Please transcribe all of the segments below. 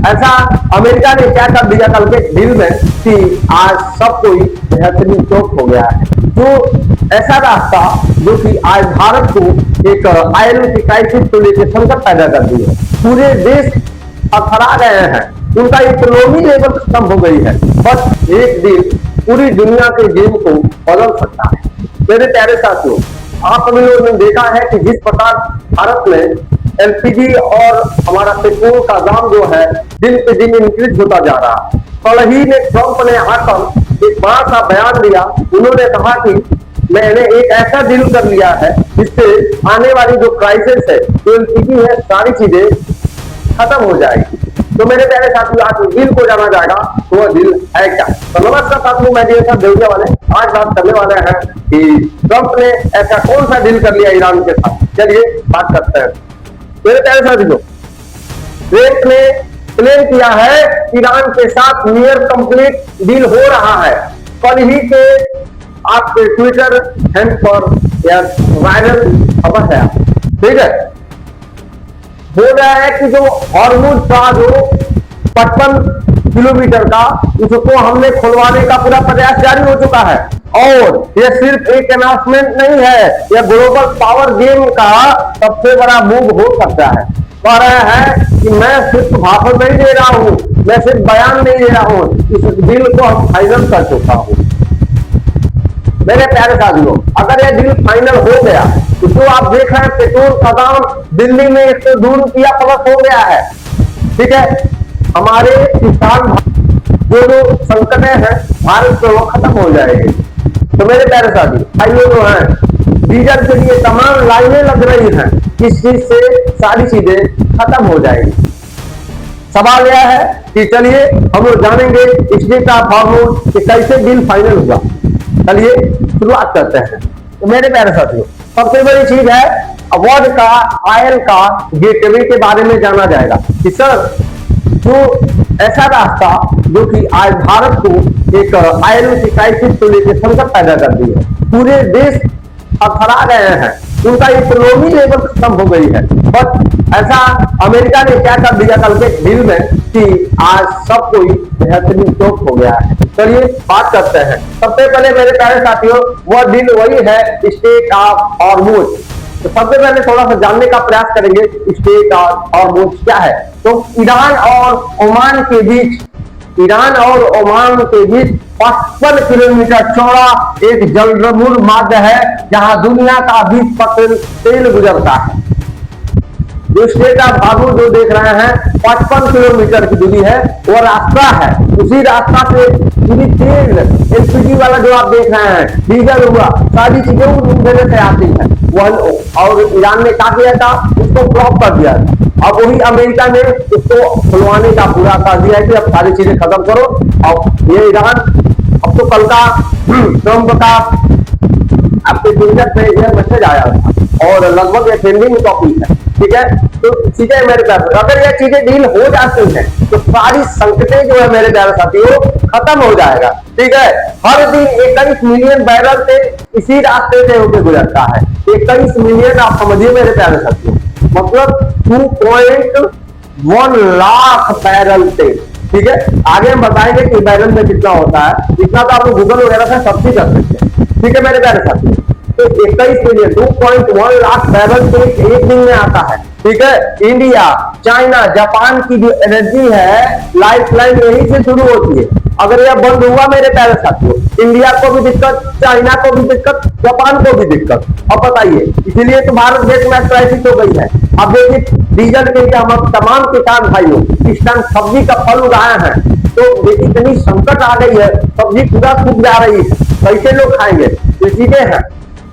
ऐसा अमेरिका ने क्या कर दिया कल के डील में कि आज सब कोई बेहतरीन चौक हो गया है। जो ऐसा रास्ता जो कि आज भारत को एक आयल की क्राइसिस को लेकर संकट पैदा कर दी है, पूरे देश अथरा गए हैं, उनका इकोनॉमी लेवल खत्म हो गई है। बस एक डील पूरी दुनिया के गेम को बदल सकता है। मेरे प्यारे साथियों, आप सभी लोगों ने देखा है कि जिस प्रकार भारत में एलपीजी और हमारा पेट्रोल का दाम जो है दिन पे दिन इंक्रीज होता जा रहा है। कल ही में ट्रंप ने आकर एक बड़ा सा बयान दिया। उन्होंने कहा कि मैंने एक ऐसा डील कर लिया है जिससे आने वाली जो क्राइसिस है, जो एलपीजी है, सारी चीजें खत्म हो जाएगी। तो मेरे प्यारे साथियों, आज डील को जाना जाएगा तो वह डील है क्या। तो नमस्कार साथियों, मैं दिनेश देवरिया वाले आज बात करने वाले हैं कि ट्रंप ने ऐसा कौन सा डील कर लिया ईरान के साथ। चलिए बात करते हैं। मेरे प्यारे साथियों, ट्रंप ने क्लेम किया है ईरान के साथ नियर कंप्लीट डील हो रहा है। कल ही के आपके ट्विटर हैंड पर यह वायरल खबर है, ठीक है। बोल रहा है कि जो हॉर्मुज का जो 55 किलोमीटर का, उसको हमने खुलवाने का पूरा प्रयास जारी हो चुका है। और यह सिर्फ एक अनाउंसमेंट नहीं है, यह ग्लोबल पावर गेम का सबसे बड़ा मूव हो सकता है। कह रहे हैं कि मैं सिर्फ भाषण नहीं दे रहा हूं, मैं सिर्फ बयान नहीं दे रहा हूं, इस डील को हम फाइनल कर चुका हूं। मेरे प्यारे साथियों, अगर यह डील फाइनल हो गया तो जो आप देख रहे हैं पेट्रोल का दाम दिल्ली में 102 रुपया प्लस हो गया है, ठीक है। हमारे किसान जो संकटें हैं भारत में वो खत्म हो जाएगी। तो मेरे प्यारे साथी भाइयों जो हैं, डीजल के लिए तमाम लाइनें लग रही हैं, इस चीज से सारी चीजें खत्म हो जाएगी। सवाल यह है कि चलिए हम लोग जानेंगे स्टेट ऑफ हॉर्मुज कि कैसे डील फाइनल हुआ। चलिए शुरुआत करते हैं। तो मेरे प्यारे साथियों, सबसे बड़ी चीज है वर्ल्ड का ऑयल का गेटवे के बारे में जाना जाएगा कि सर जो ऐसा रास्ता जो कि आज भारत को एक ऑयल की क्राइसिस को लेकर संकट पैदा कर दी है, पूरे देश अथरा गए हैं, उनका इकोनॉमी लेवल खत्म हो गई है। बट ऐसा अमेरिका ने क्या कर दिया कल के डील में कि आज सब कोई बेहतरीन चौक हो गया है। चलिए बात करते हैं। सबसे पहले मेरे प्यारे साथियों, वह डील वही है स्टेट ऑफ हॉर्मुज। तो सबसे पहले थोड़ा सा जानने का प्रयास करेंगे स्टेट ऑफ हॉर्मुज क्या है। तो ईरान और ओमान के बीच 55 किलोमीटर चौड़ा एक जलमूल मार्ग है, जहां दुनिया का 20% तेल गुजरता है। जो स्टेट ऑफ हॉर्मुज जो देख रहे हैं 55 किलोमीटर की दूरी है, वो रास्ता है। उसी रास्ता से पूरी तेल एलपीजी वाला जो आप देख रहे हैं, डीजल हुआ, सारी चीजें उस जगह से आती है। और ईरान ने क्या किया था, उसको ब्लॉक कर दिया था। अब वही अमेरिका ने उसको खुलवाने का पूरा कर दिया है कि अब सारी चीजें खत्म करो। अब ये ईरान अब तो कल का ट्रंप का आपके ट्विटर पे यह मैसेज आया था और लगभग ये ट्रेंडिंग टॉपिक है, ठीक है। तो चीजें मेरे प्यारे, अगर ये चीजें डील हो जाती हैं तो सारी संकटें जो है मेरे प्यारे साथियों खत्म हो जाएगा, ठीक है। हर दिन 21 मिलियन बैरल तेल इसी रास्ते से होकर गुजरता है। 21 मिलियन आप समझिए मेरे प्यारे साथियों, मतलब 2.1 लाख बैरल तेल, ठीक है। आगे हम बताएंगे कि बैरल में कितना होता है, इतना तो आप गूगल वगैरह से सब चीज कर सकते हैं, ठीक है मेरे प्यारे साथियों। तो 21 मिलियन 2.1 लाख बैरल तेल एक दिन में आता है, ठीक है। इंडिया, चाइना, जापान की जो एनर्जी है, लाइफ लाइन यहीं से शुरू होती है। अगर यह बंद हुआ मेरे प्यारे साथियों, इंडिया को भी दिक्कत, चाइना को भी दिक्कत, जापान को भी दिक्कत। अब बताइए, इसीलिए तो भारत देश में क्राइसिस हो गई है। अब देखिए डीजल के लिए हम तमाम किसान भाइयों इस टाइम सब्जी का फल उगाए हैं, तो इतनी संकट आ गई है, सब्जी पूरा सूख जा रही है, कैसे लोग खाएंगे, ये चीजें हैं।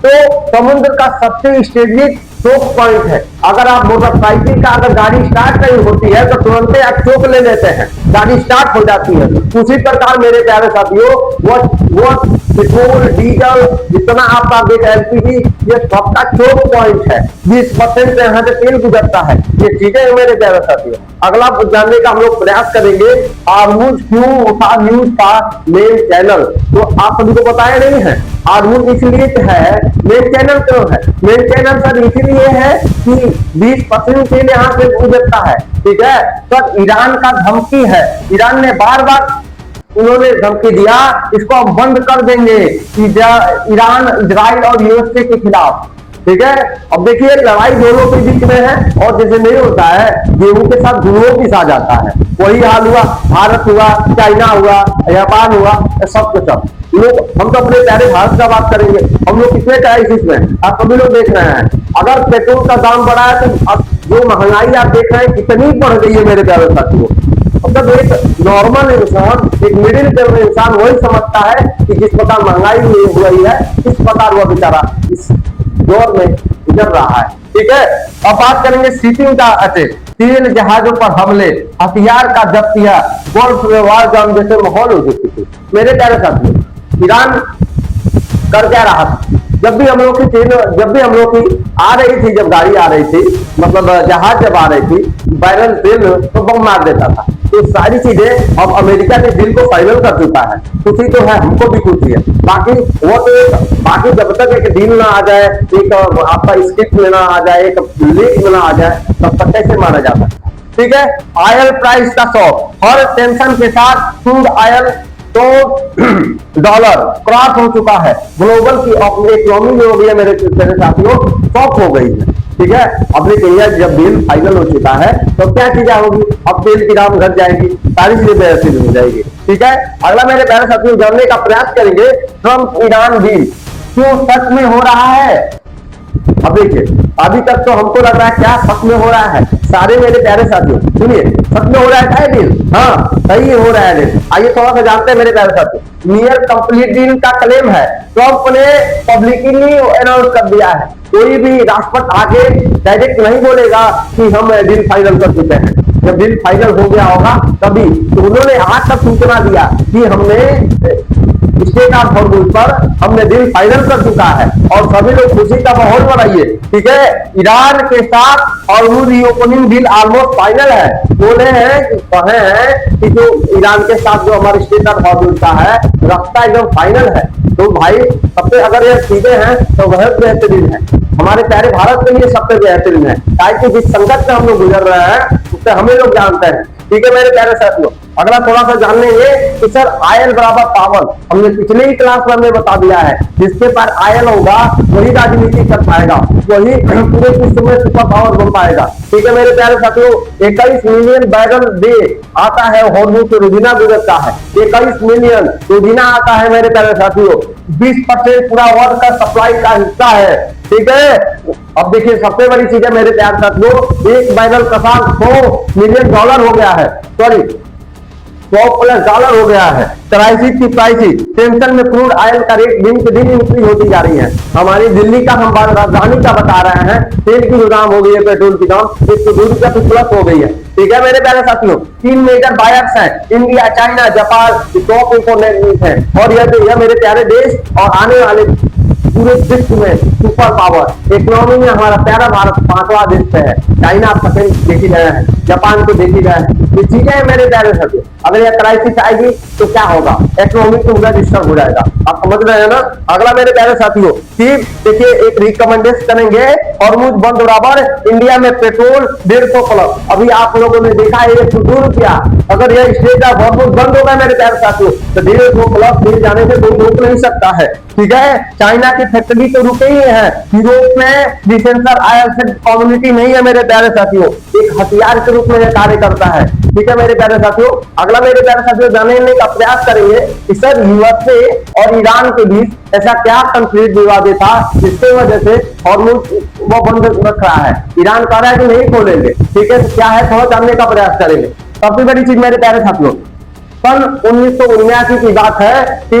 तो समुद्र का सबसे स्ट्रेटेजिक चोक पॉइंट है। अगर आप मोटरसाइकिल का अगर गाड़ी स्टार्ट नहीं होती है तो तुरंत आप चोक ले लेते हैं, गाड़ी स्टार्ट हो जाती है। उसी प्रकार मेरे प्यारे साथियों वो पेट्रोल डीजल जितना आपका देख एलपीजी, ये सबका चोक पॉइंट है। 20% से यहाँ से तेल गुजरता है। ये चीजें है मेरे प्यारे साथियों। अगला जानने का हम लोग प्रयास करेंगे हॉर्मुज क्यों होता न्यूज का मेन चैनल। तो आप सभी को बताया नहीं है हॉर्मुज इसलिए है मेन चैनल क्यों है। मेन चैनल सर इसलिए है कि 20% तेल यहाँ से गुजरता है। ठीक है। तो ईरान का धमकी है, ईरान ने बार बार उन्होंने धमकी दिया इसको हम बंद कर देंगे, ईरान इजराइल और यूएसए के खिलाफ, ठीक है। अब देखिए लड़ाई दोनों के बीच में है, और जैसे नहीं होता है गेहूं के साथ गुड़ों पिसा जाता है, वही हाल हुआ, भारत हुआ, चाइना हुआ, जापान हुआ, सब कुछ। अब लोग, हम तो अपने प्यारे भारत का बात करेंगे, हम लोग कितने क्राइसिस में, आप सभी लोग देख रहे हैं। अगर पेट्रोल का दाम बढ़ा है तो अब जो महंगाई आप देख रहे हैं कितनी बढ़ गई है मेरे प्यारे साथियों। मतलब एक नॉर्मल इंसान, एक मिडिल लेवल इंसान वही समझता है कि जिस प्रकार महंगाई हुई है इस प्रकार वह बेचारा इस दौर में गुजर रहा है, ठीक है। अब बात करेंगे शिपिंग का अटैक, तेल जहाजों पर हमले, हथियार का जब्तिया, गोल्फ व्यवहार जंग जैसे माहौल हो चुकी थी। मेरे प्यारे साथियों, ईरान कर क्या रहा था, जब भी हम लोग की ट्रेन, जब भी हम लोग की आ रही थी, जब गाड़ी आ रही थी, मतलब जहाज जब आ रही थी, बैरल तेल तो बम मार देता था। तो सारी चीजें अब अमेरिका ने डील को फाइनल कर चुका है, खुशी तो है, हमको भी खुशी है। बाकी वो तो बाकी जब तक एक डील ना आ जाए, एक आपका स्क्रिप्ट में ना आ जाए, एक लीक में ना आ जाए, तब तक कैसे माना जा सकता है, ठीक है। ऑयल प्राइस का शॉक, हर टेंशन के साथ क्रूड ऑयल तो डॉलर क्रॉस हो चुका है, ग्लोबल की इकोनॉमी जो हो गई है मेरे साथियों, शॉक हो गई है, ठीक है। अब देखिए जब डील फाइनल हो चुका है तो क्या चीजें होगी, अब तेल की दाम घट जाएगी, सारी चीजें बेहतर हो जाएगी, ठीक है। अगला मेरे प्यारे साथियों जानने का प्रयास करेंगे, ट्रंप ईरान डील क्यों सच में हो रहा है। अब देखिए अभी तक तो हमको लग रहा है क्या सच में हो रहा है, सारे मेरे प्यारे साथियों सुनिए, सच में हो रहा है क्या डील, हाँ सही हो रहा है डील। आइए थोड़ा सा जानते हैं मेरे प्यारे साथियों। नियर कंप्लीट डील का क्लेम है, ट्रंप ने पब्लिकली अनाउंस कर दिया है, कोई भी राष्ट्रपति आगे डायरेक्ट नहीं बोलेगा कि हम डील फाइनल कर चुके हैं, जब डील फाइनल हो गया होगा तभी। तो उन्होंने आज तक सूचना दिया कि हमने स्टेट ऑफ हॉर्मूज पर हमने डील फाइनल कर चुका है, और सभी लोग खुशी का माहौल बनाइए, ठीक है। ईरान के साथ Hormuz reopening deal almost final है, बोले हैं कहे हैं कि जो ईरान के साथ जो हमारे स्टेट ऑफ हॉर्मूज का है रास्ता एकदम फाइनल है। तो भाई सबसे अगर ये चीजें हैं तो वह बेहतरीन है, हमारे प्यारे भारत के लिए सबसे बेहतरीन है, ताकि जिस संकट से हम लोग गुजर रहे हैं उससे हमें लोग जानते हैं, ठीक है मेरे प्यारे साथियों। अगला थोड़ा सा जान लेंगे कि सर आयल बराबर पावर, हमने पिछले ही क्लास में बता दिया है, जिसके पास आयल होगा वही राजनीति कर पाएगा, वही पूरे विश्व में सुपर पावर बन पाएगा, ठीक है मेरे प्यारे साथियों। 21 मिलियन बैरल डे आता है हॉर्मूज से रोजीना गुजरता है, 21 मिलियन रोजीना आता है मेरे प्यारे साथियों, 20% पूरा वर्ल्ड का सप्लाई का हिस्सा है, ठीक है। अब देखिए सबसे बड़ी चीज है मेरे प्यारे साथियों, एक बैरल का साथ $100 मिलियन हो गया है, सॉरी $100+ हो गया है। क्राइसिस की प्राइसिस, टेंशन में क्रूड ऑयल का रेट दिन पे दिन इंक्रीज होती जा रही है। हमारी दिल्ली का हम राजधानी का बता रहे हैं, तेल की जो दाम हो गई है, पेट्रोल की दाम ₹102 से प्लस हो गई है, ठीक है मेरे प्यारे साथियों। 3 मेजर बायर्स हैं, India, China, Japan, top economies है, और यह मेरे प्यारे देश और आने वाले पूरे विश्व में सुपर पावर इकोनॉमी में हमारा प्यारा भारत 5वां देश पे है, चाइना सेकंड देखी गए हैं, जापान को देखी गए हैं, ये चीजें है मेरे प्यारे साथियों। अगर यह क्राइसिस आएगी तो क्या होगा, इकोनॉमी तो पूरा डिस्टर्ब हो जाएगा, आप समझ रहे हैं ना। अगला मेरे प्यारे साथियों देखिए एक रिकमेंडेशन करेंगे, हॉर्मूज बंद बराबर इंडिया में पेट्रोल 150+। अभी आप लोगों ने देखा है ₹102, अगर यह स्टेट ऑफ हॉर्मूज बंद होगा मेरे प्यारे साथियों तो 150+ मिल जाने से कोई रोक नहीं सकता है, ठीक है। चाइना की फैक्ट्री तो रुके ही है, यूरोप में डिसेंसर आयल से कम्युनिटी नहीं है मेरे प्यारे साथियों, एक हथियार के रूप में यह कार्य करता है, ठीक है मेरे प्यारे साथियों। अगला मेरे प्यारे साथियों जानने का प्रयास करेंगे कि सर यूएसए और ईरान के बीच ऐसा क्या कंफ्लिक्ट विवाद था जिसकी वजह से हॉर्मूज वो बंद रख रहा है, ईरान कह रहा है कि नहीं खोलेंगे, ठीक है। तो क्या है थोड़ा जानने का प्रयास करेंगे। सबसे बड़ी चीज मेरे प्यारे साथियों, सन 1979 की बात है कि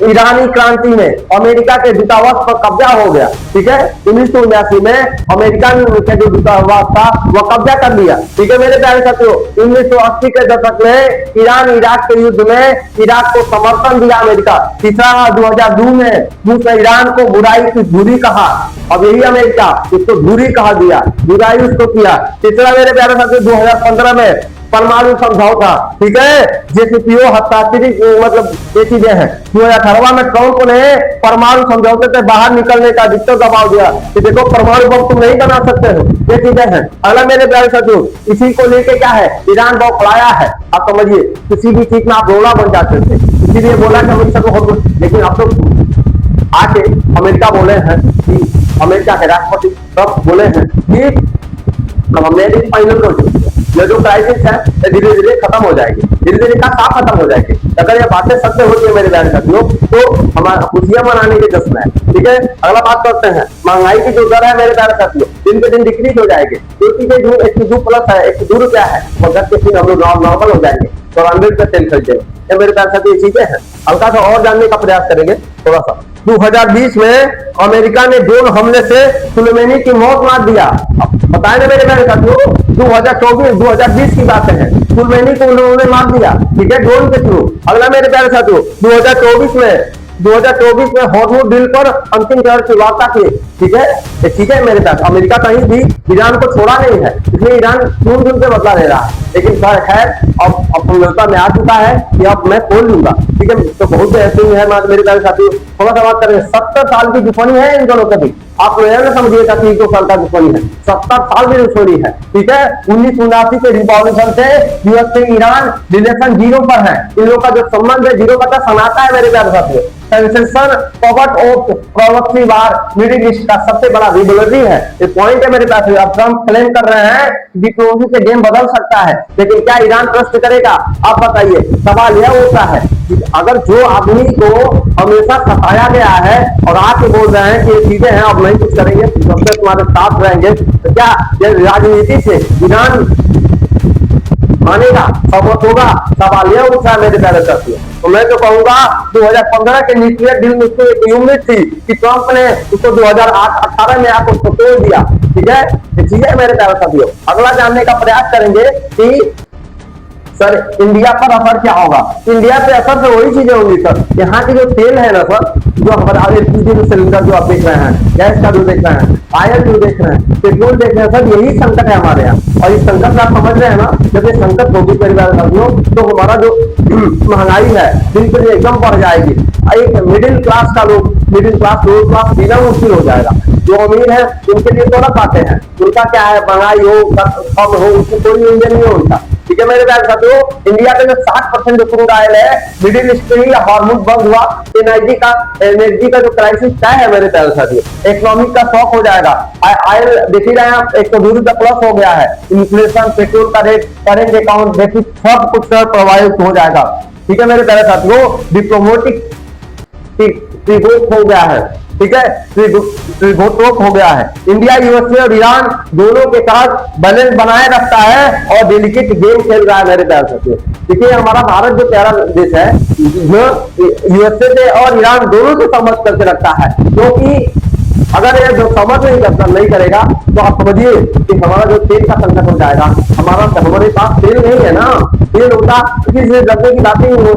ईरानी क्रांति में अमेरिका के दूतावास पर कब्जा हो गया, ठीक है। 1979 में अमेरिका के जो दूतावास था वह कब्जा कर लिया, ठीक है मेरे प्यारे साथियों। 1980 के दशक में ईरान इराक के युद्ध में इराक को समर्थन दिया अमेरिका। तीसरा 2002 में रूस ने ईरान को बुराई की धुरी कहा, अब यही अमेरिका उसको धुरी कहा दिया, बुराई उसको किया। तीसरा मेरे प्यारे साथियों 2015 में परमाणु समझौता, ठीक है, JCPO हस्ताक्षरित, मतलब ये चीजें हैं। 2018 में ट्रंप ने परमाणु समझौते से बाहर निकलने का अधिकतर दबाव दिया कि देखो परमाणु बम तुम नहीं बना सकते हो, ये चीजें हैं। अगला मेरे प्यारे साथियों, इसी को लेके क्या है, ईरान बौखलाया है। आप समझिए, किसी भी चीज में आप रोड़ा बन जाते थे, इसीलिए बोला कि अमेरिका को हो, लेकिन अब तो आके अमेरिका बोले हैं कि अमेरिका के राष्ट्रपति ट्रंप बोले हैं कि अब हमने फाइनल कर दिया, ये जो क्राइसिस है ये धीरे धीरे खत्म हो जाएगी, धीरे धीरे का साफ खत्म हो जाएगी। अगर ये बातें सत्य होती है मेरे प्यारे साथियों, तो हमारा खुशियां मनाने के जश्न है, ठीक है। अगला बात करते हैं, महंगाई की जो दर है मेरे प्यारे साथियों, दिन पे दिन डिक्रीज हो जाएगी, क्योंकि जो 102 प्लस है, 102 रुपया है, मगर के फिर हम लोग नॉर्मल हो जाएंगे, 94 रुपये तेल खरीदेंगे। ये मेरे प्यारे साथियों ये चीजें हैं। हल्का सा और जानने का प्रयास करेंगे थोड़ा सा। 2020 में अमेरिका ने ड्रोन हमले से सुलेमानी की मौत मार दिया। अब बताए ना मेरे प्यारे साथियों, 2020 की बातें हैं, सुलेमानी को उन्होंने मार दिया, ठीक है, ड्रोन के थ्रू। अगला मेरे प्यारे साथियों, 2024 में हॉर्मुज डील पर अंतिम चरण की वार्ता की, ठीक है, ये चीजें मेरे पास। अमेरिका कहीं भी ईरान को छोड़ा नहीं है, इसलिए ईरान चुन चुन के बदला ले रहा है, लेकिन खैर अब समझौता में आ चुका है कि अब मैं खोल लूंगा, ठीक है। तो बहुत ऐसे ही है मेरे प्यारे साथियों। थोड़ा सा बात करेंगे, 70 साल की दुश्मनी है इन दोनों के बीच। आप यह ना समझिएगा कि 2 साल का दुश्मनी है, 70 साल की दुश्मनी है, ठीक है। 1979 के रिवॉल्यूशन से यूएस से ईरान रिलेशन 0 पर है। इन लोगों का जो संबंध है 0 का सनाता है मेरे प्यारे साथियों। Sensation poverty of poverty war Middle East का सबसे बड़ा रिवोल्यूशन है, ये पॉइंट है मेरे पास। अब ट्रंप क्लेम कर रहे हैं डिप्लोमेसी से गेम बदल सकता है, लेकिन क्या ईरान ट्रस्ट करेगा? आप बताइए। सवाल यह होता है कि अगर जो आदमी को हमेशा सताया गया है और आके बोल रहे हैं कि ये चीजें हैं अब नहीं कुछ करेंगे, सबसे तुम्हारे साथ रहेंगे, तो क्या ये राजनीति से ईरान मानेगा, सहमत होगा? सवाल यह उठा है मेरे प्यारे साथियों। तो मैं तो कहूंगा 2015 के न्यूक्लियर डील में उसको एक उम्मीद थी कि ट्रंप ने उसको 2018 में आकर उसको तोड़ दिया, ठीक है। ठीक है मेरे प्यारे साथियों, अगला जानने का प्रयास करेंगे कि सर इंडिया पर असर क्या होगा। इंडिया पे असर तो वही चीजें होंगी सर, यहाँ की जो तेल है ना सर, जो हमारे LPG सिलेंडर जो आप देख रहे हैं, गैस का जो देख रहे हैं, ऑयल जो देख रहे हैं, पेट्रोल देख रहे हैं सर, यही संकट है हमारे यहाँ। और इस संकट में आप समझ रहे हैं ना, जब ये संकट होगी परिवार साथियों, तो हमारा जो महंगाई है दिन पर एकदम बढ़ जाएगी। एक मिडिल क्लास का लोग, मिडिल क्लास लोअर क्लास जीना मुश्किल हो जाएगा। जो अमीर है उनके लिए तो अलग बातें हैं, उनका क्या है, महंगाई हो कम हो उसको कोई इंजन नहीं होता, ठीक है मेरे प्यारे साथियों। इंडिया का जो 60% जो क्रूड ऑयल है मिडिल ईस्ट में ही हॉर्मुज बंद हुआ, एनर्जी का जो क्राइसिस क्या है मेरे प्यारे साथियों, इकोनॉमिक का शॉक हो जाएगा। ऑयल देख ही रहे हैं आप, 102 रुपया प्लस हो गया है। इन्फ्लेशन, पेट्रोल का रेट, करेंट अकाउंट देखिए सब कुछ प्रभावित हो जाएगा, ठीक है मेरे प्यारे साथियों। डिप्लोमेटिक ट्रिब्यूट हो गया है, ठीक है, ट्रिब्यूट हो गया है। इंडिया यूएसए और ईरान दोनों के साथ बैलेंस बनाए रखता है और डेलिकेट गेम खेल रहा है मेरे प्यारे साथियों। देखिए हमारा भारत जो प्यारा देश है, यूएसए से और ईरान दोनों से समझ करके रखता है, क्योंकि अगर ये जो समझ नहीं करेगा तो आप समझिए कि हमारा जो तेल का संकट हो जाएगा। हमारे पास तेल नहीं है ना, तेल होता किसी से लगने की बात नहीं हो,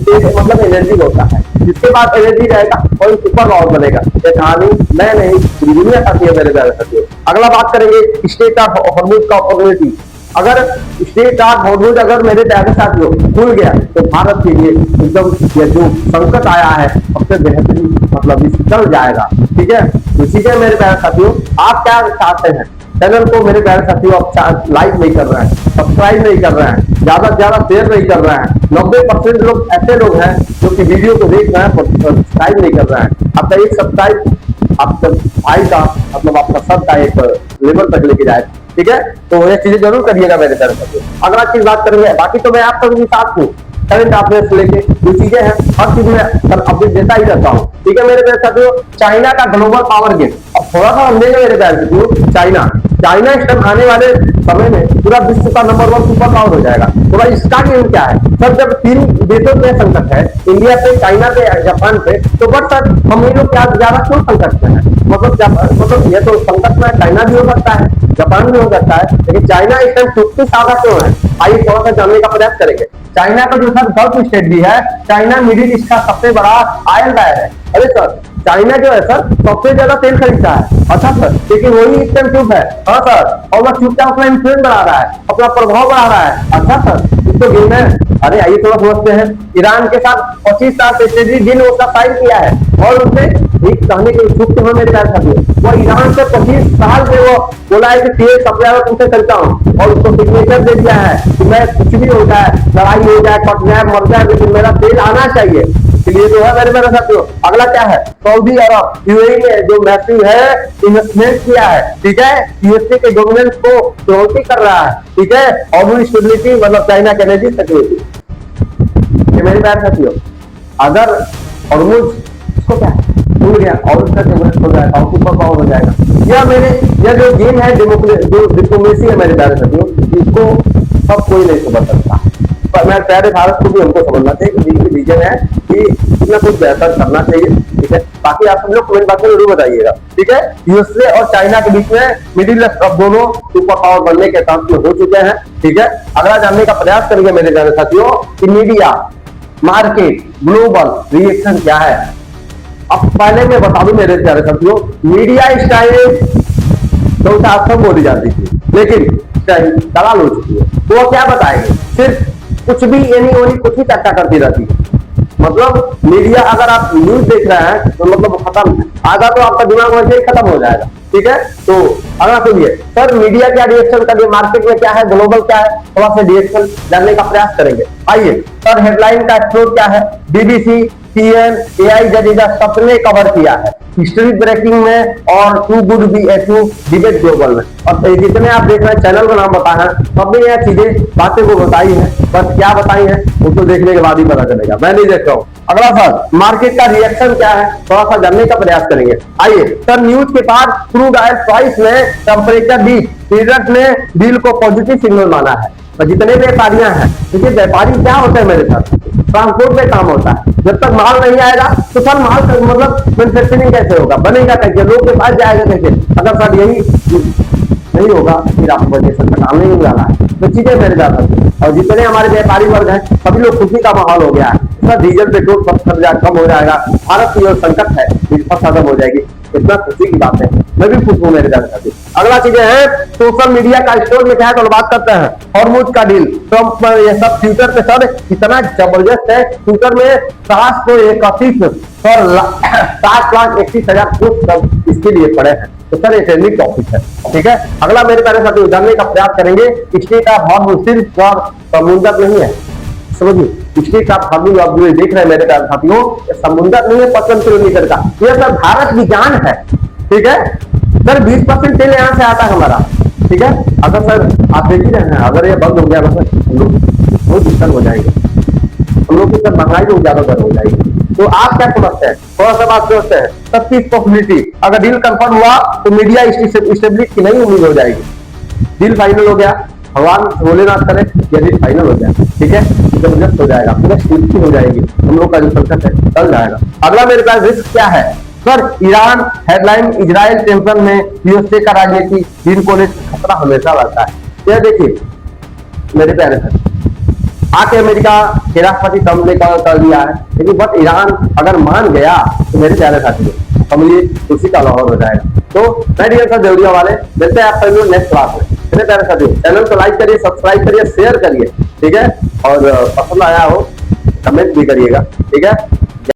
मतलब एनर्जी होता है, जिसके बाद एनर्जी रहेगा और सुपर पावर बनेगा। ये कहानी मैं नहीं, दुनिया साथी है मेरे प्यारे साथियों। अगला बात करेंगे स्टेट ऑफ हॉर्मुज का अपॉर्चुनिटी। अगर स्टेट ऑफ हॉर्मुज अगर मेरे प्यारे साथियों खुल गया तो भारत के लिए एकदम ये जो संकट आया है सबसे बेहतरीन मतलब चल जाएगा, ठीक है। तो ठीक है मेरे प्यारे साथियों, आप क्या चाहते हैं? चैनल को मेरे प्यारे साथियों आप लाइक नहीं कर रहे हैं, सब्सक्राइब नहीं कर रहे हैं, ज्यादा से ज्यादा शेयर नहीं कर रहे हैं। 90% लोग ऐसे लोग हैं जो कि वीडियो को देख रहे हैं पर सब्सक्राइब नहीं कर रहे हैं। आपका एक सब्सक्राइब आपका भाई का मतलब आपका सब का एक लेवल तक लेके जाए, ठीक है। तो ये चीजें जरूर करिएगा मेरे प्यारे साथियों। अगला चीज बात करेंगे, बाकी तो मैं आप सबके साथ हूँ, करंट अफेयर्स लेके जो चीजें हैं हर चीज में अपडेट देता ही रहता हूँ, ठीक है मेरे प्यारे साथियों। चाइना का ग्लोबल पावर गेम, अब थोड़ा सा हम देंगे मेरे प्यारे साथियों। चाइना इस टाइम आने वाले समय में पूरा विश्व का नंबर 1 सुपर पावर हो जाएगा। थोड़ा इसका गेम क्या है सर, जब 3 देशों पे संकट है, इंडिया पे, चाइना पे, जापान पे, तो बट सर हम लोग क्या ज्यादा क्यों संकट में है? मतलब ये तो संकट में चाइना भी हो सकता है, जापान भी हो सकता है, लेकिन चाइना इस टाइम सबसे ज्यादा क्यों है? आइए थोड़ा सा जानने का प्रयास करेंगे। चाइना का जो सर गल्फ स्टेट भी है, चाइना मिडिल ईस्ट का सबसे बड़ा ऑयल बायर है। अरे सर चाइना जो है सर सबसे ज्यादा तेल खरीदता है। अच्छा सर, लेकिन वही इस टाइम चुप है। हाँ सर, और वह चुपचाप अपना इन्फ्लुएंस बढ़ा रहा है, अपना प्रभाव बढ़ा रहा है। अच्छा सर, इसको गेम है। अरे आइए थोड़ा समझते हैं। ईरान के साथ 25 साल से स्ट्रेटेजिक डील उसका साइन किया है, और उसने एक कहने के इच्छुक हमें मेरे साथ वो ईरान से 25 साल से वो बोला है कि तेल सप्लाई में तुमसे करता हूँ, और उसको सिग्नेचर दे दिया है कि मैं कुछ भी हो जाए, लड़ाई हो जाए, कट जाए, मर जाए, लेकिन मेरा तेल आना चाहिए। इसलिए जो है मेरे साथियों, अगला क्या है, सऊदी अरब यूएई ने जो मैसिव है इन्वेस्टमेंट किया है, ठीक है, यूएसए के डोमिनेंस को चुनौती कर रहा है, ठीक है, और स्टेबिलिटी मतलब चाइना के एनर्जी सिक्योरिटी। मेरे प्यारे साथियों, अगर हॉर्मुज इसको क्या भूल गया और उसका डेवलप हो जाएगा और सुपर पावर हो जाएगा, यह जो गेम है जो डिप्लोमेसी है मेरे प्यारे साथियों, इसको सब कोई नहीं समझ सकता। पर मेरे प्यारे भारत को भी हमको समझना चाहिए कि रीजन है कि कुछ ना कुछ बेहतर करना चाहिए, ठीक है। बाकी आप सब लोग कमेंट बॉक्स में जरूर बताइएगा, ठीक है। यूएसए और चाइना के बीच में मिडिल ईस्ट अब दोनों सुपर पावर बनने के चांस में हो चुके हैं, ठीक है। अगला जानने का प्रयास करेंगे मेरे प्यारे साथियों कि मीडिया, मार्केट, ग्लोबल रिएक्शन क्या है। अब पहले मैं बता दूं मेरे प्यारे साथियों, मीडिया स्टाइल तो आश्रम बोली जाती थी, लेकिन स्टाइल दलाल हो चुकी है। तो वो क्या बताएंगे, सिर्फ कुछ भी एनी ओनी कुछ ही चर्चा करती रहती है। मतलब मीडिया, अगर आप न्यूज देख रहे हैं तो मतलब खत्म, आधा तो आपका दिमाग वैसे ही खत्म हो जाएगा, ठीक है। तो अगला सुनिए सर, मीडिया क्या रिएक्शन कर रही है, मार्केट में क्या है, ग्लोबल क्या है, थोड़ा सा रिएक्शन जानने का प्रयास करेंगे। आइए सर, हेडलाइन का एक्सप्लोर क्या है, बीबीसी, सीएन, एआई जरीदा सबने कवर किया है हिस्ट्री ब्रेकिंग में और too good be a true debate global में। और जितने आप देख रहे हैं चैनल का नाम बताया है, सबने यह चीजें बातें को बताई है, बस क्या बताई है उसको देखने के बाद ही पता चलेगा, मैं नहीं देख रहा हूँ। अगला सर, मार्केट का रिएक्शन क्या है, थोड़ा सा जानने का प्रयास करेंगे। आइए सर, न्यूज के बाद क्रूड ऑयल प्राइस में टेम्परेचर बीच ट्रेडर्स ने डील को पॉजिटिव सिग्नल माना है। और जितने व्यापारियां हैं, देखिए व्यापारी क्या होते हैं मेरे साथ, ट्रांसपोर्ट में काम होता है। जब तक माल नहीं आएगा तो सर माल मतलब मैन्युफैक्चरिंग कैसे होगा, बनेगा कैसे, लोग के पास जाएगा कैसे। अगर सर यही नहीं होगा फिर आपको वजह से काम नहीं जाना है, तो चीजें मेरे जाता है। और जितने हमारे व्यापारी वर्ग हैं सभी लोग खुशी का माहौल हो गया है। सर डीजल पेट्रोल कम हो जाएगा, भारत की जो संकट है खत्म हो जाएगी, इतना खुशी की बात है। मैं भी खुश हूँ मेरे साथी। अगला चीजें है सोशल मीडिया का स्टोर में क्या है, तो बात करते हैं हॉर्मुज का डील। ट्रंप ये सब ट्विटर पे सर इतना जबरदस्त है, ट्विटर में 731,60,31,000 पोस्ट इसके लिए पड़े हैं। तो सर ये ट्रेंडिंग टॉपिक है, ठीक है। अगला मेरे प्यारे साथी जानने का प्रयास करेंगे, स्टेट ऑफ हॉर्मुज सिर्फ समुद्र नहीं है, समझिए स्टेट ऑफ हॉर्मुज आप जो देख रहे हैं मेरे प्यारे साथियों, समुद्र नहीं है 55 किलोमीटर का, यह सब भारत विज्ञान है, ठीक है। सर 20% तेल यहाँ से आता है हमारा, ठीक है। अगर सर आप देख ही रहे हैं, अगर ये बंद हो गया ना सर हम लोग बहुत दिक्कत हो जाएगी, हम लोग की सर महंगाई बहुत ज्यादा दर हो जाएगी। तो आप क्या समझते हैं, थोड़ा सा बात सोचते हैं। सब चीज पॉसिबिलिटी, अगर डील कंफर्म हुआ तो मीडिया स्टेब्लिश की नई उम्मीद हो जाएगी। डील फाइनल हो गया, भगवान भोलेनाथ करे ये डील फाइनल हो जाए, ठीक है, जबरदस्त हो जाएगा, पूरा स्थिति हो जाएगी, हम लोग का जो संकट है टल जाएगा। अगला मेरे पास रिस्क क्या है sir, Iran headline, Israel tension में यूएसए का राजनीति डील को लेकर खतरा हमेशा रहता है। ये देखिए मेरे प्यारे सर, आके अमेरिका के राष्ट्रपति ट्रंप ने कर दिया है, लेकिन बट ईरान अगर मान गया तो मेरे प्यारे साथी समझिए खुशी का लाहौर हो जाएगा। तो मैं डियर सर जरूरी वाले मिलते हैं आप सभी नेक्स्ट क्लास में। मेरे प्यारे साथी चैनल को लाइक करिए, सब्सक्राइब करिए, शेयर करिए, ठीक है, और पसंद आया हो कमेंट भी करिएगा, ठीक है।